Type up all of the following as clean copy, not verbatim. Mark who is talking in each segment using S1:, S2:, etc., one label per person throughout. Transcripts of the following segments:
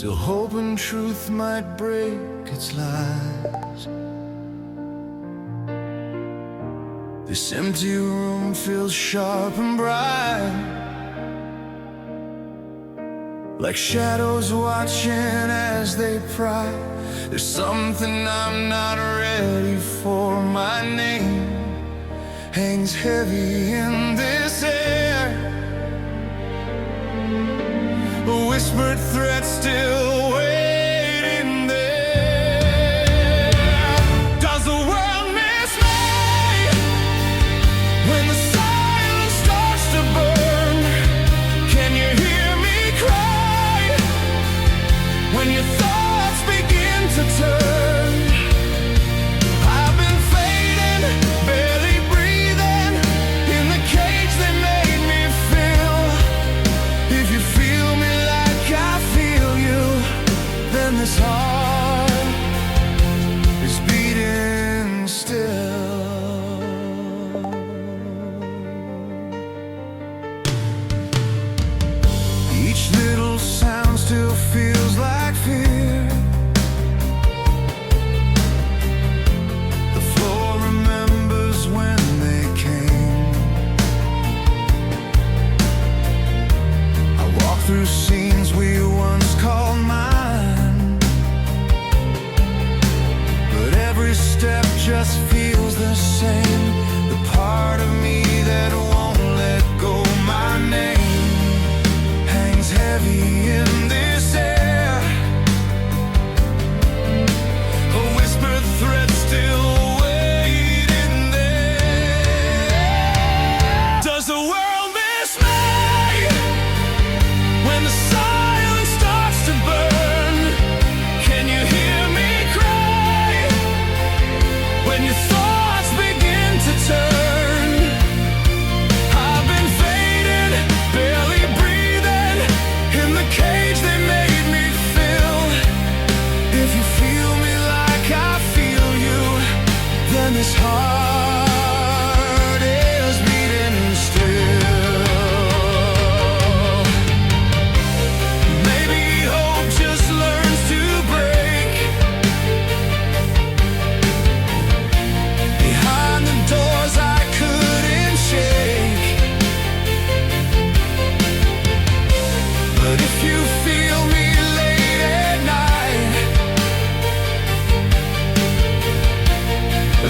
S1: still hoping truth might break its lies. This empty room feels sharp and bright, like shadows watching as they pry. There's something I'm not ready for. My name hangs heavy in this air, a whispered threat still waiting there. Does the world miss me when the silence starts to burn? Can you hear me cry when your thoughts begin to turn? I've been fading, barely breathing in the cage they made me fill. If you feel me like I feel you, then this heart is beating still. Each little sound still feels like fear. The floor remembers when they came. I walk through scenes we once called mine, but every step just feels the same. The part of me that won't let go. My name hangs heavy in this air, a whispered threat still waiting there. Does the world miss me when the silence starts to burn? Can you hear me cry when your thoughts begin to turn? I've been fading, barely breathing in the cage they made me fill. If you feel me like I feel you, then this heart is beating still. Maybe hope just learns to break behind the doors I couldn't shake. But if you feel me late at night,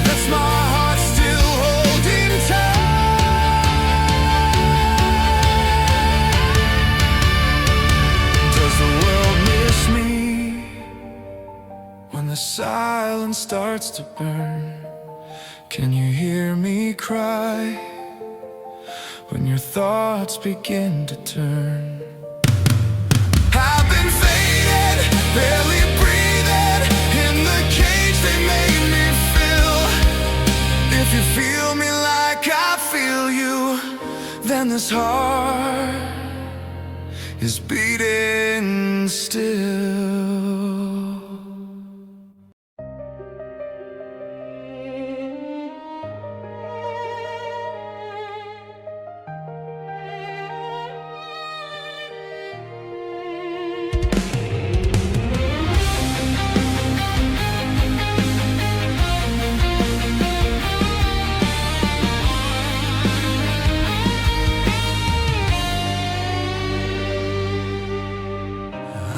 S1: that's my heart still holding tight. Does the world miss me when the silence starts to burn? Can you hear me cry when your thoughts begin to turn? I've been faded, barely breathing in the cage they made me fill. If you feel me like I feel you, then this heart is beating still.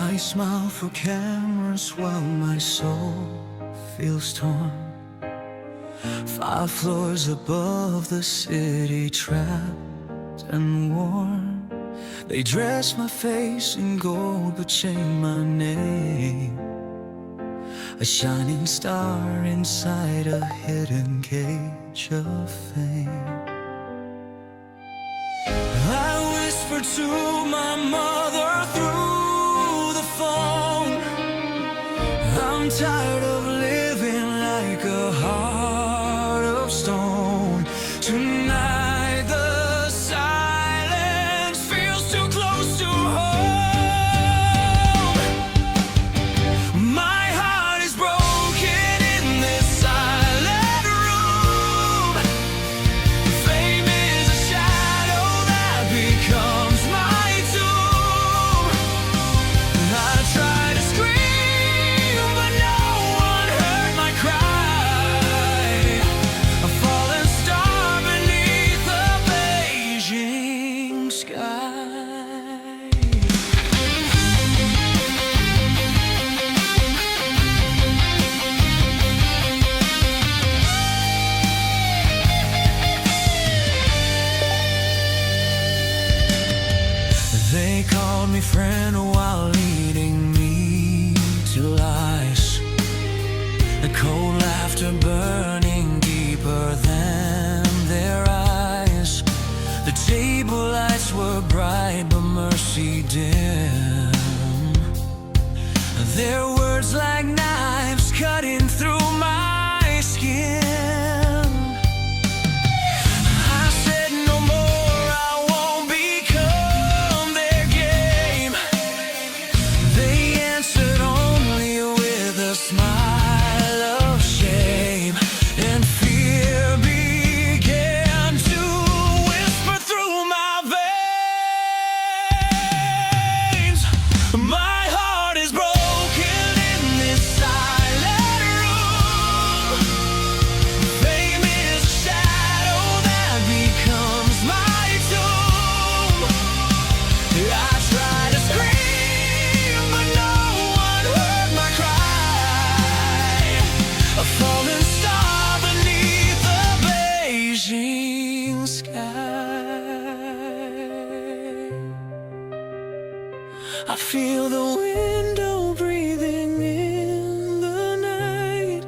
S1: I smile for cameras while my soul feels torn. 5 floors above the city, trapped and worn. They dress my face in gold but chain my name, a shining star inside a hidden cage of fame. I whisper to my mother through the phone, I'm tired of living like a heart of stone. Tonight the silence feels too close to home. My heart is broken in this silent room. Fame is a shadow that becomes my tomb. I tried dim. Their words like knives cutting through my skin. I said no more, I won't become their game. They answered only with a smile of shame, and fear began to whisper through my veins. My heart is broken in this silent room. Fame is a shadow that becomes my tomb. I try to scream, but no one heard my cry. A fallen star beneath the Beijing sky. I feel the window breathing in the night.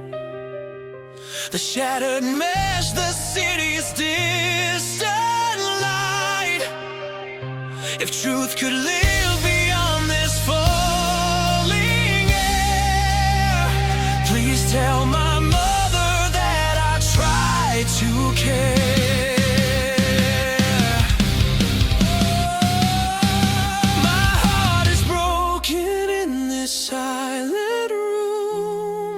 S1: The shattered mesh, the city's distant light. If truth could live beyond this falling air, please tell my mother that I tried to care. My heart is broken in this silent room.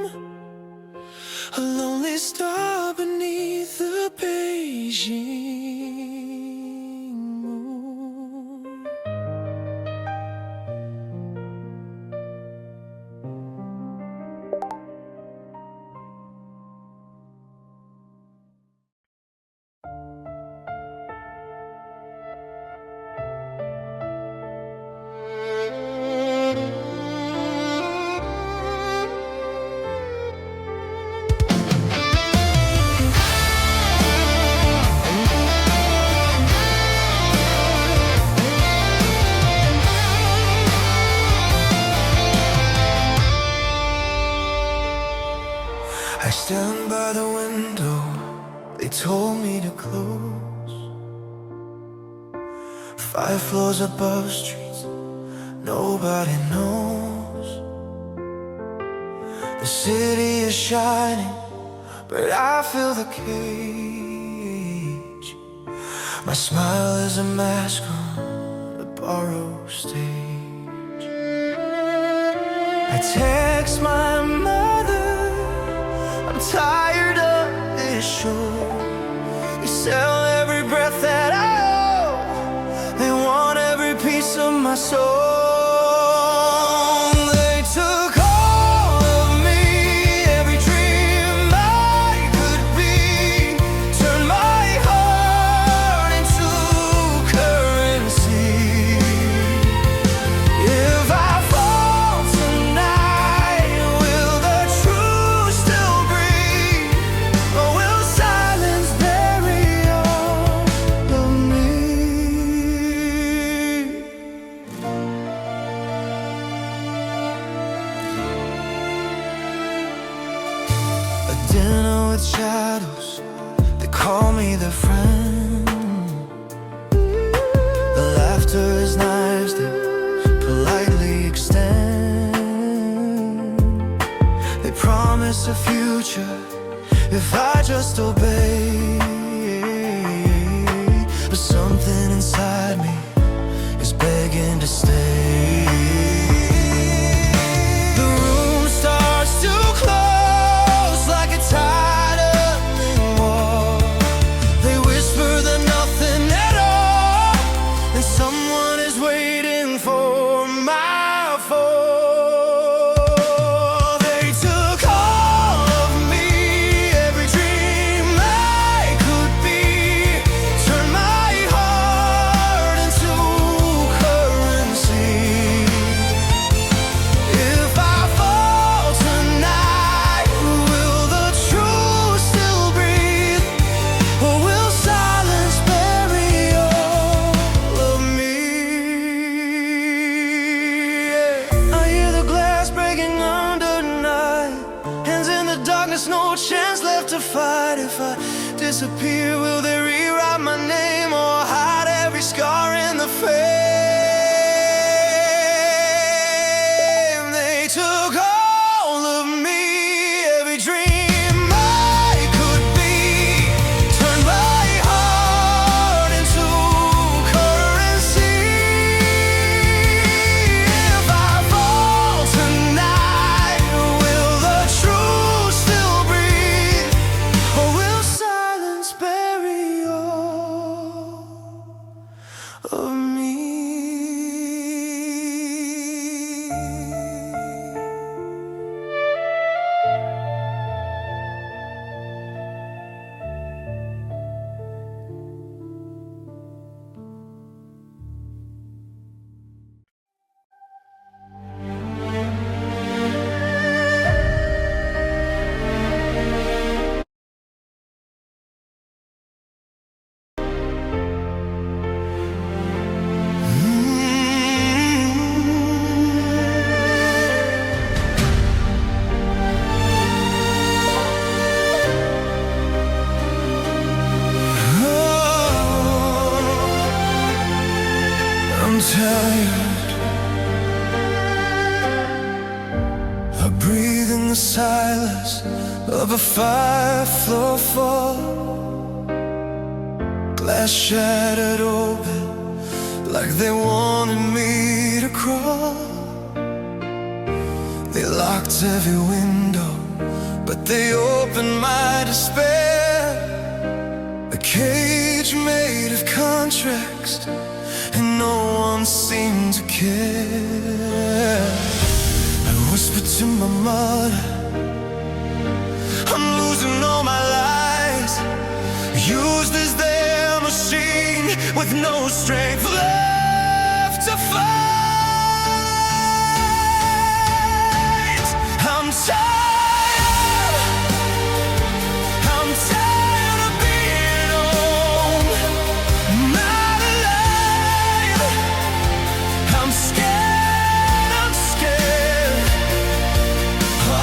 S1: A lonely star beneath the Beijing moon. I stand by the window, they told me to close. 5 floors above, streets nobody knows. The city is shining, but I feel the cage. My smile is a mask on a borrowed stage. I text my mother, I'm tired of this show. They sell every breath that I owe. They want every piece of my soul. They took all of me, every dream I could be. Turned my heart into currency. If I fall tonight, will the truth still breathe? Or will silence bury all of me? A dinner with shadows, they call me their friend. The laughter is knives they politely extend. They promise a future if I just obey. But something inside me is begging to stay. The room starts to close like a tightening wall. They whisper the nothing at all, and someone is waiting for my fall. They took all of me, every dream I could be. Turned my heart into currency. If I fall tonight, will the truth still breathe? Or will silence bury all of me? I hear the glass breaking under tonight. Hands in the darkness, no chance left to fight. If I disappear, will they rewrite my name or hide every scar in the face? of a 5-floor fall. Glass shattered open like they wanted me to crawl. They locked every window, but they opened my despair. A cage made of contracts, and no one seemed to care. I whispered to my mother, I'm losing all my lies, used as their machine with no strength left to fight. I'm tired, I'm tired of being home, not alive. I'm scared, I'm scared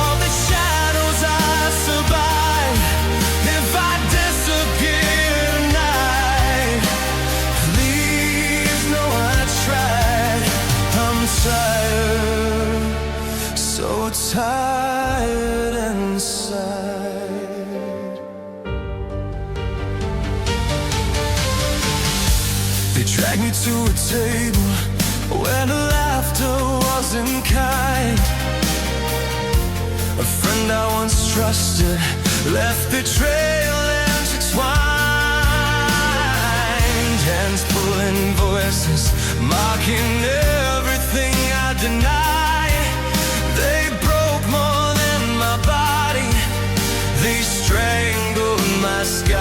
S1: of the shadows I survive. If I disappear tonight, please know I tried. I'm tired, so tired inside. They dragged me to a table where the laughter wasn't kind. A friend I once trusted left betrayal intertwined. Hands pulling voices, mocking everything I deny. They broke more than my body, they strangled my sky.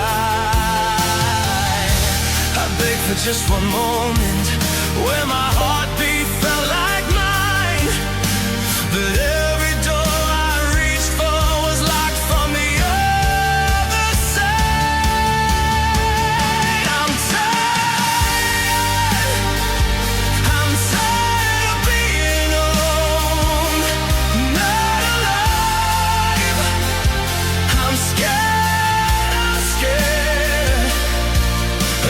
S1: I begged for just one moment where my heartbeat felt like mine, but every door I reached for was locked from the other side. I'm tired of being home, not alive. I'm scared, I'm scared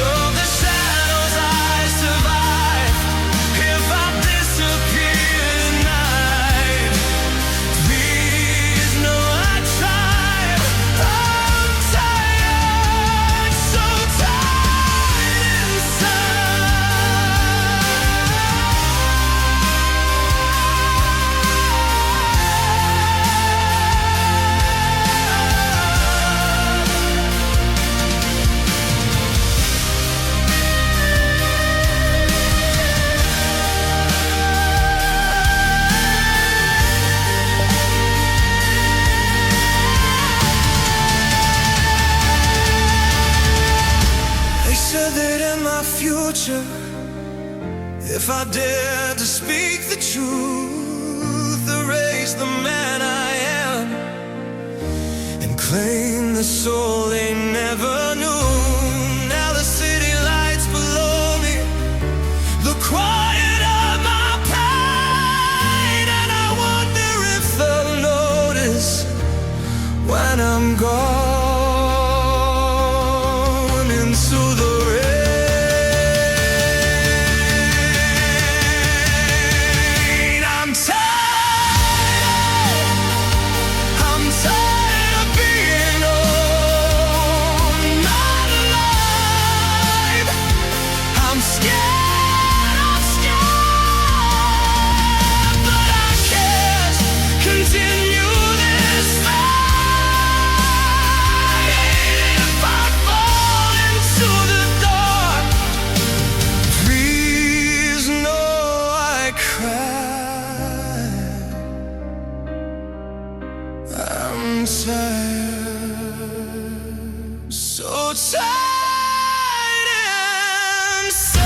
S1: of the shadows I survive. If I disappear tonight, please know I tried. I'm tired, so tired inside. They said that in my future, if I dared to speak the truth, erase the man I am and claim the soul they never knew. Now the city lights below me, the quiet of my pride, and I wonder if they'll notice when I'm gone into the rain. I'm tired of being home, not alive. I'm scared, but I can't continue this fight. If I fall into the dark, please know I cried. I'm tired, so tired inside.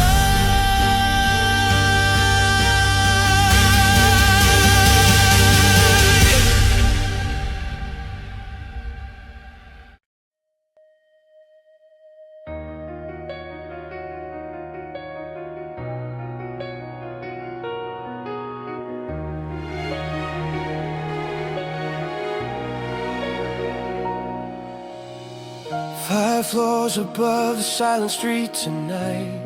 S1: 5 floors above the silent street tonight.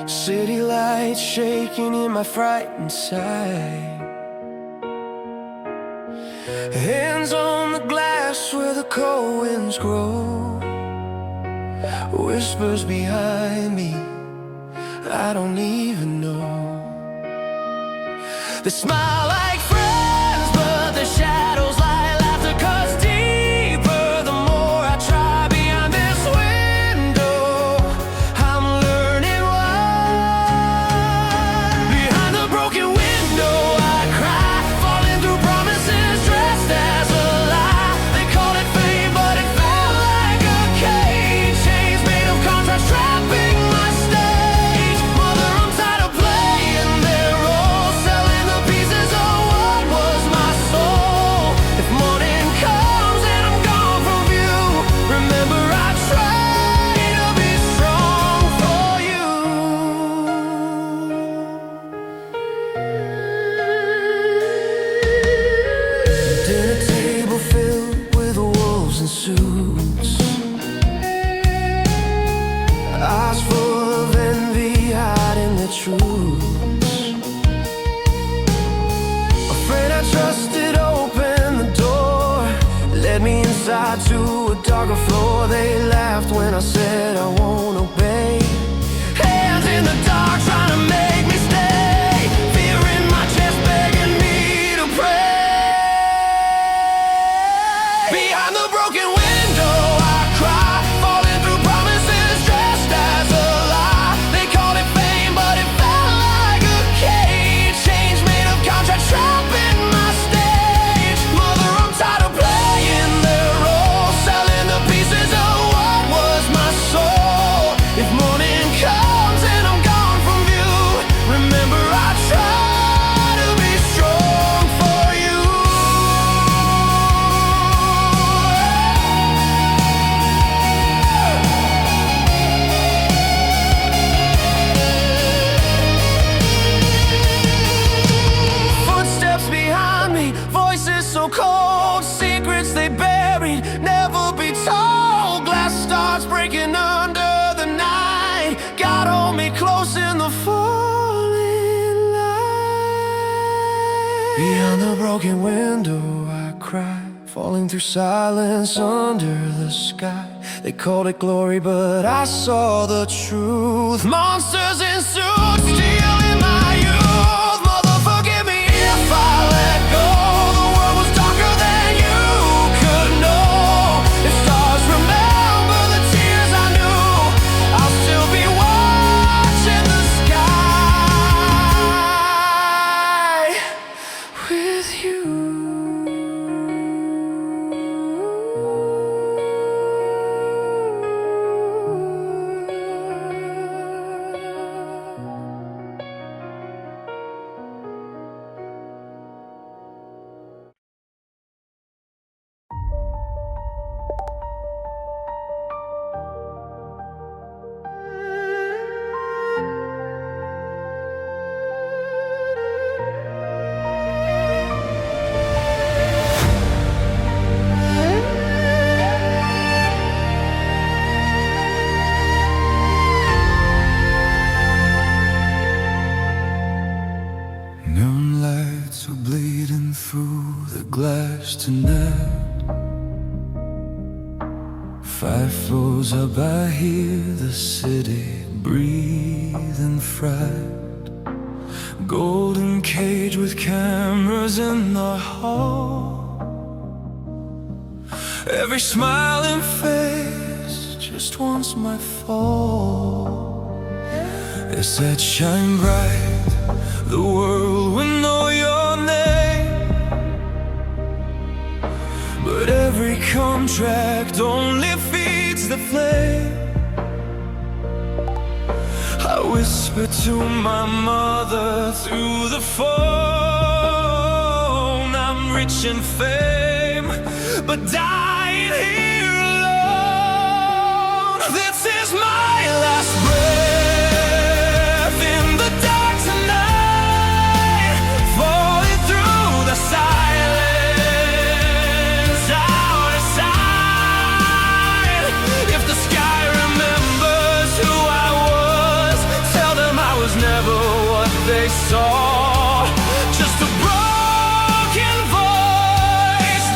S1: City lights shaking in my frightened sight. Hands on the glass where the cold winds grow. Whispers behind me, I don't even know. They smile like friends, but their shadows like laughter cuts deeper. The more I try beyond this window, I'm learning why. Behind the broken window I cry, falling through promises dressed as a lie. They called it fame, but it felt like a cage. Chains made of contracts trapping my stage. Mother, I'm tired of playing their role, selling the pieces of what was my soul. If morning comes and I'm gone from view, remember I try to be strong for you. Dinner table filled with wolves in suits, eyes full of envy hiding the truths. Afraid I trusted, opened the door, led me inside to a darker floor. They laughed when I said I won't obey. Hands in the dark trying to make me stay, fear in my chest begging me to pray. Behind the broken window I cry, falling through promises dressed as a lie. They called it fame, but it felt like a cage. Chains made of contracts trapping my stage. Mother, I'm tired of playing their role, selling the pieces of what was my soul. If morning comes and I'm gone from view, remember I try to be strong for you. Footsteps behind me, voices so cold, secrets they buried, never be told. Glass starts breaking under the night. God hold me close in the falling light. Beyond the broken window I cry, falling through silence under the sky. They called it glory, but I saw the truth. Monsters in suits stealing my youth. Mother, forgive me if I let go. The world was darker than you could know. If stars remember the tears I knew, I'll still be watching the sky with you. Neon lights are bleeding through the glass tonight. 5 floors up I hear the city breathe in fright. Golden cage with cameras in the hall. Every smiling face just wants my fall. They said shine bright, the world will know your name. But every contract only feeds the flame. I whisper to my mother through the phone, I'm rich in fame, but dying here alone. This is my last breath in the dark tonight, falling through the silence, out of sight. If the sky remembers who I was, tell them I was never what they saw. Just a broken voice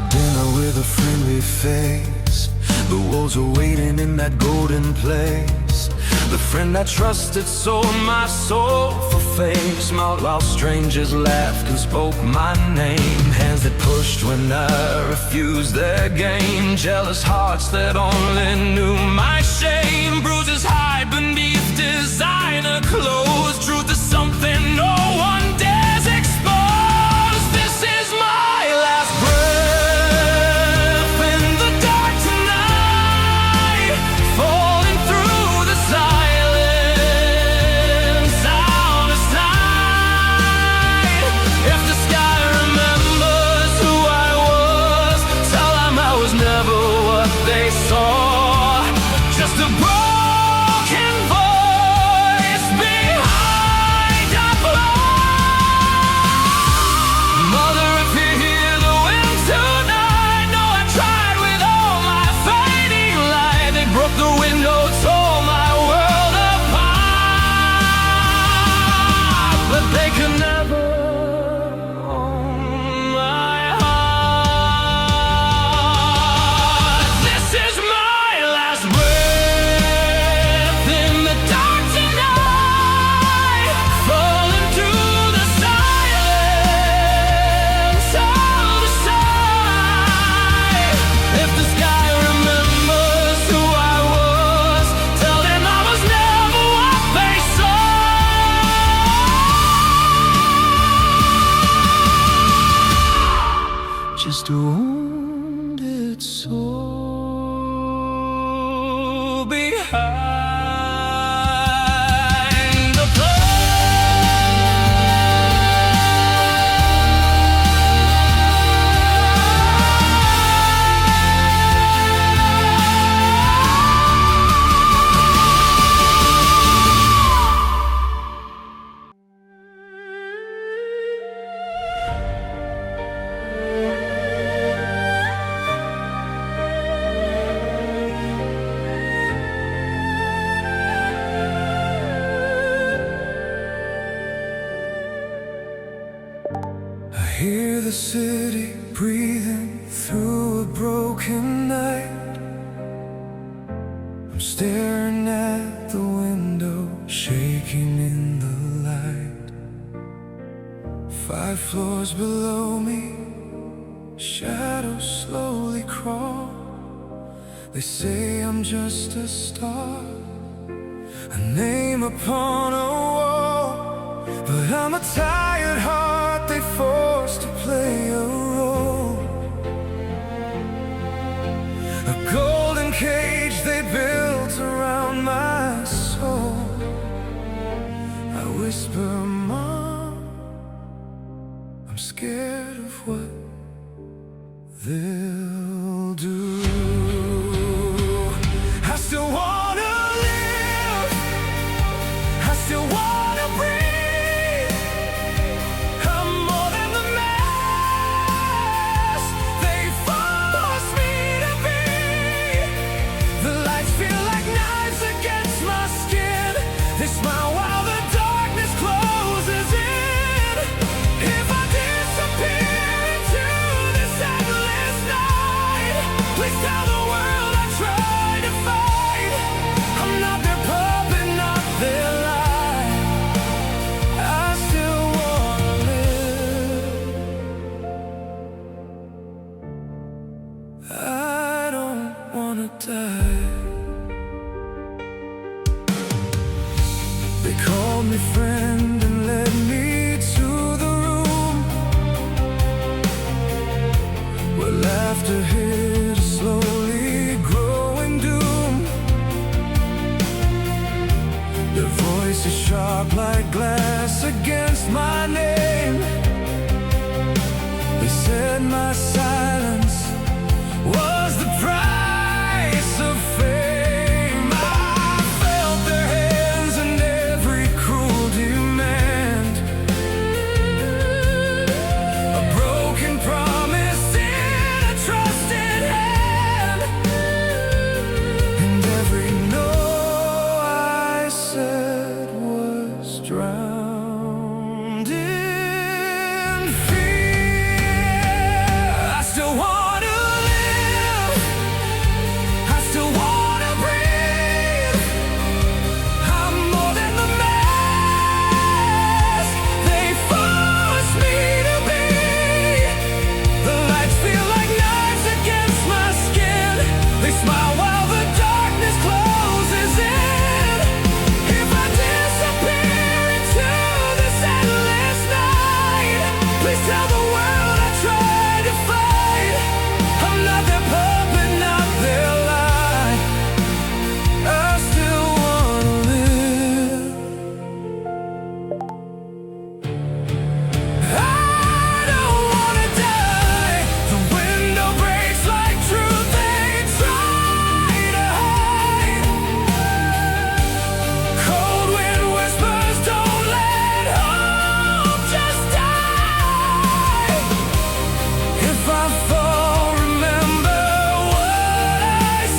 S1: dinner with a friendly face. The wolves are waiting in that golden place. The friend I trusted sold my soul for fame. Smiled while strangers laughed and spoke my name. Hands that pushed when I refused their game. Jealous hearts that only knew my shame. Bruises hide beneath designer clothes. Truth is something no one dares expose. This is my last breath in the dark tonight, falling through the silence, soundless night. If the sky remembers who I was, tell them I was never what they saw. Just a broken voice behind a blow. Mother, if you hear the wind tonight, know I tried with all my fading light. They broke the window, tore my world apart, but they could never own my heart. This is my last breath in the dark tonight, falling through the silence, out of sight. If the sky remembers who I was, tell them I was never what they saw. Just a wounded soul behind the I hear the city breathing through a broken night. I'm staring at the window, shaking in the light. 5 floors below me, shadows slowly crawl. They say I'm just a star, a name upon a wall. But I'm a tired heart they forced to play a role, a golden cage they built around my soul. I whisper, Mom, I'm scared of what they'll do. I still wanna live, I still wanna breathe. I'm more than the mess they forced me to be. The lights feel like knives against my skin. They smile while the darkness closes in. If I disappear into this endless night, please tell the world I tried to fight. I'm not their puppet, not their lie. I still wanna live. I don't wanna die. They called me friend and led me to the room where laughter hid a slowly growing doom. Their voices sharp like glass against my name. They said my silence was the price of fame. I felt their hands and every cruel demand, a broken promise in a trusted hand. And every no I said was drowned in tell the world I tried to fight. I'm not their puppet, not their lie. I still wanna live. I don't wanna die. The window breaks like truth they try to hide. Cold wind whispers, don't let hope just die. If I fall, remember what I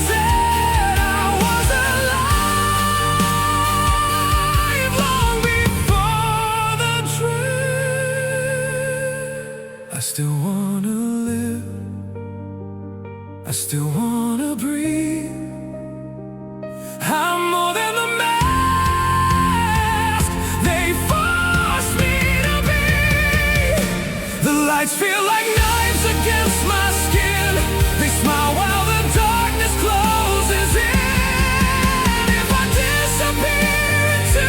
S1: said. I was alive long before the dream. I still wanna live. I still wanna breathe. I'm more than the mask they forced me to be. The lights feel like knives against my skin. They smile while the darkness closes in. If I disappear into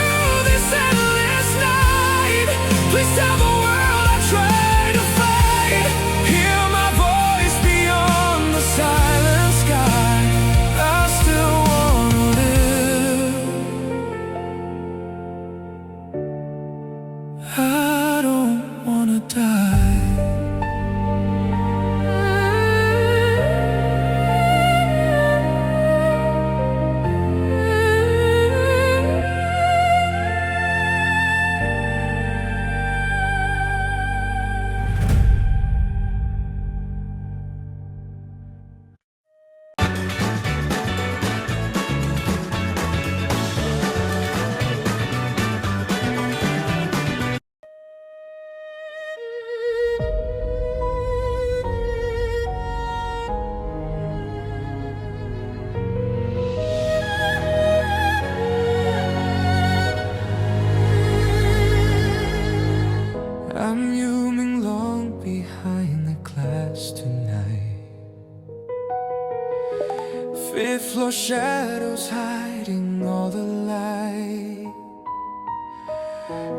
S1: this endless night, please tell the world I tried to fight. Hear my voice beyond the silent sky. I still wanna live. I don't wanna die. I'm Yu Menglong behind the glass tonight. Fifth floor shadows hiding all the light.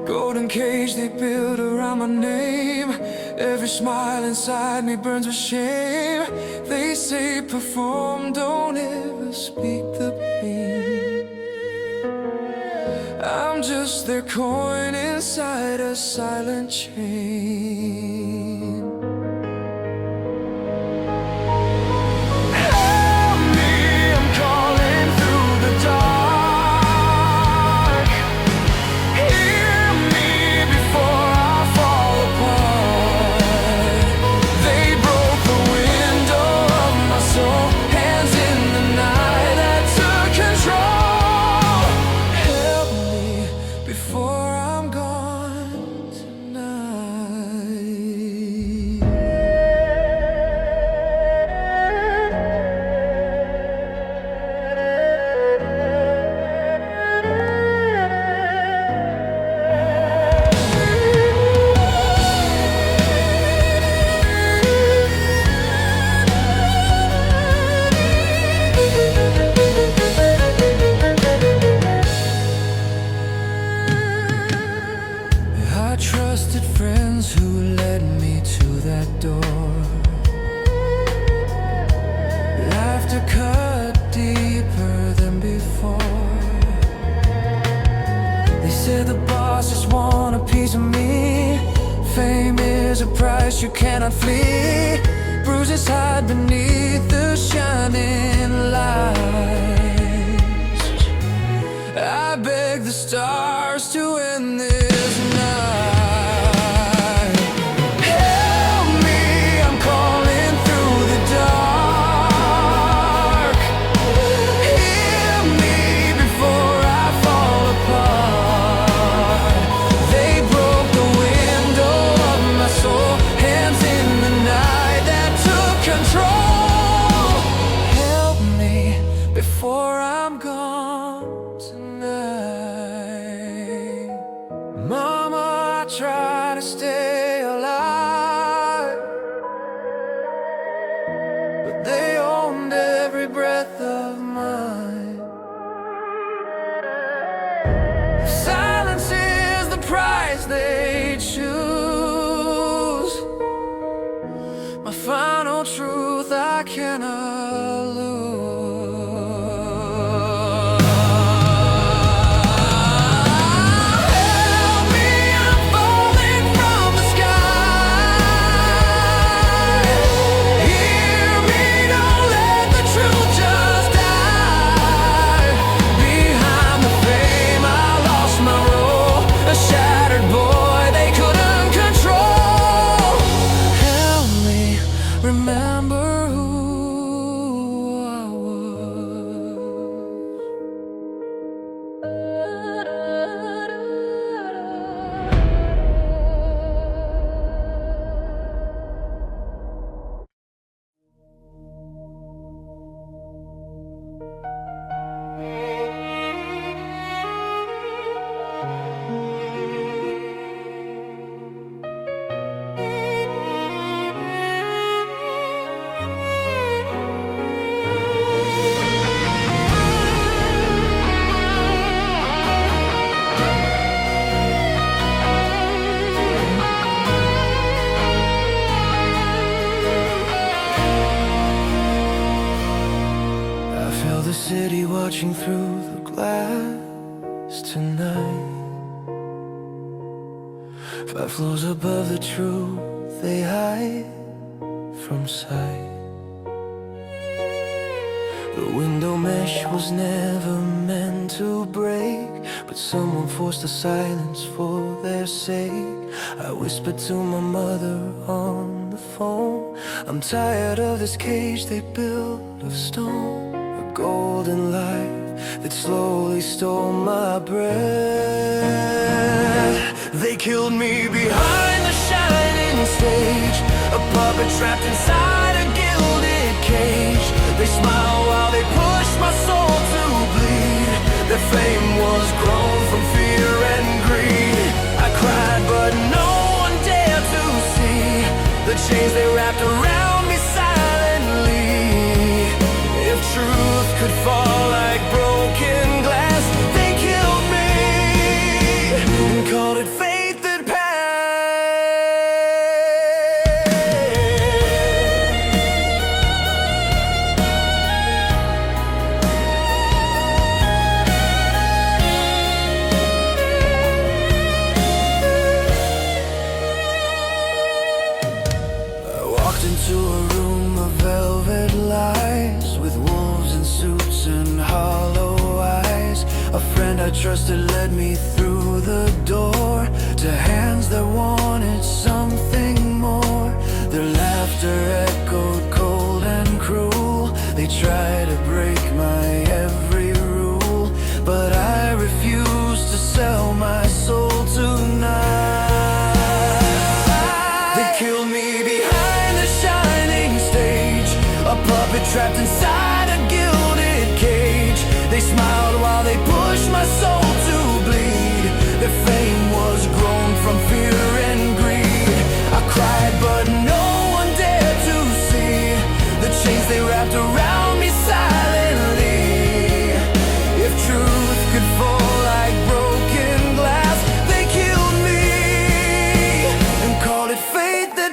S1: Golden cage they build around my name. Every smile inside me burns with shame. They say perform, don't ever speak the pain. I'm just their coin inside a silent chain. Help me, I'm calling through the dark. Hear me before I fall apart. They broke the window of my soul. Hands in the night that took control. Help me before I'm gone tonight. I trusted friends who led me to that door. Laughter cut deeper than before. They said the boss just want a piece of me. Fame is a price you cannot flee. Bruises hide beneath the shining lights. I beg the stars to end this night. Help me, I'm calling through the dark. Hear me before I fall apart. They broke the window of my soul. Hands in the night that took control. Help me before I'm gone tonight. Mama, I try to stay alive, but they owned every breath of mine. Silence is the price they choose. watching through the glass tonight. 5 floors above the truth they hide from sight. The window mesh was never meant to break, but someone forced the silence for their sake. I whispered to my mother on the phone, I'm tired of this cage they built of stone. A golden life that slowly stole my breath. They killed me behind the shining stage, a puppet trapped inside a gilded cage. They smile while they push my soul to bleed. Their flame was grown from fear and greed. I cried but no one dared to see the chains they wrapped around me silently. If truth could fall like broken glass, they killed me and called it fate that passed. I walked into a room of velvet lies, with wolves in suits and hollow eyes. A friend I trusted led me through the door to hands that wanted something more. Their laughter echoed cold and cruel. They tried to break my every rule, but I refused to sell my soul tonight. They killed me behind the shining stage, a puppet trapped inside a gilded cage. They smiled while they pushed my soul to bleed. Their fame was grown from fear and greed. I cried but no one dared to see the chains they wrapped around me silently. If truth could fall like broken glass, they killed me and called it fate that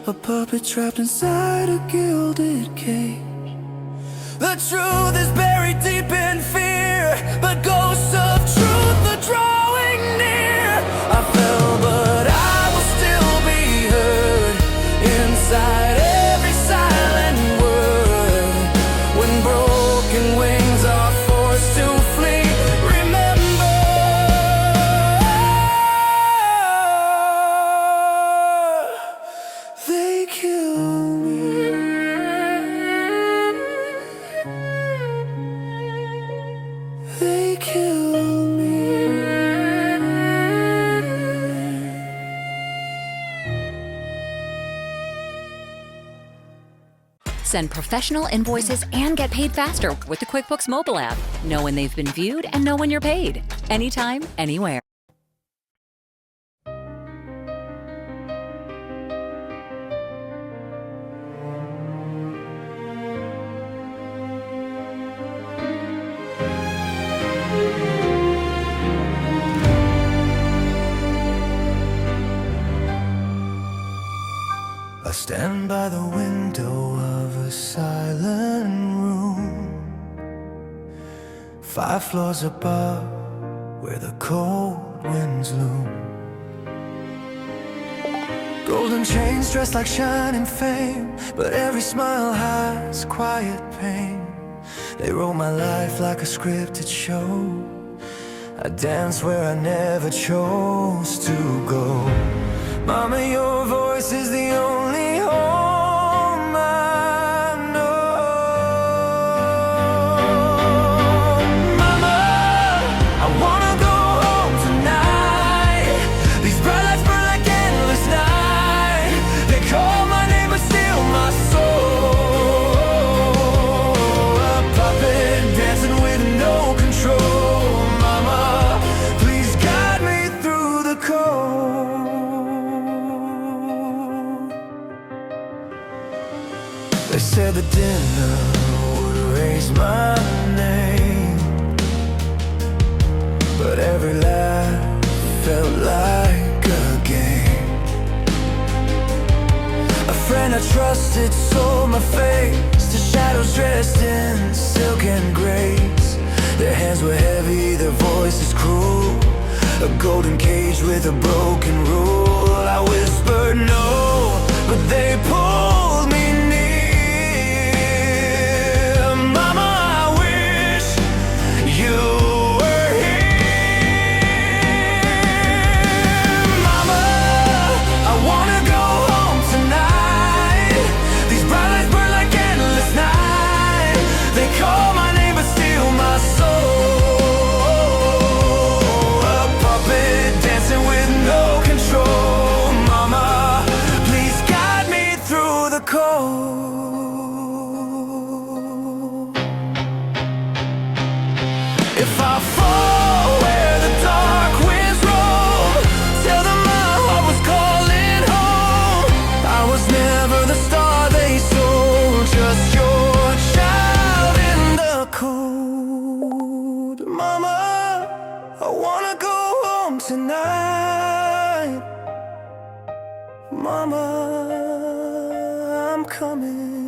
S1: a puppet trapped inside a gilded cage. The truth is buried deep in fear, but ghosts of truth are drawing near. I fell, but I will still be heard inside every silent word. When broken wings are forced to flee, remember, they kill me. They kill me.
S2: Send professional invoices and get paid faster with the QuickBooks mobile app. Know when they've been viewed and know when you're paid. Anytime, anywhere.
S1: I stand by the window of a silent room, 5 floors above where the cold winds loom. Golden chains dressed like shining fame, but every smile has quiet pain. They wrote my life like a scripted show. I dance where I never chose to go. Mama, your voice is the only home I know. Mama, I wanna go home tonight. These bright lights burn is my name, but every laugh felt like a game. A friend I trusted sold my face to shadows dressed in silk and grace. Their hands were heavy, their voices cruel, a golden cage with a broken rule. I whispered no, but they pulled me near. Mama, I wish you were here. Mama, I wanna go home tonight. These bright lights burn like endless night. They call my name but steal my soul. A puppet dancing with no control. Mama, please guide me through the cold. If I fall where the dark winds roll, tell them my heart was calling home. I was never the star they sold, just your child in the cold. Mama, I wanna go home tonight. Mama, I'm coming.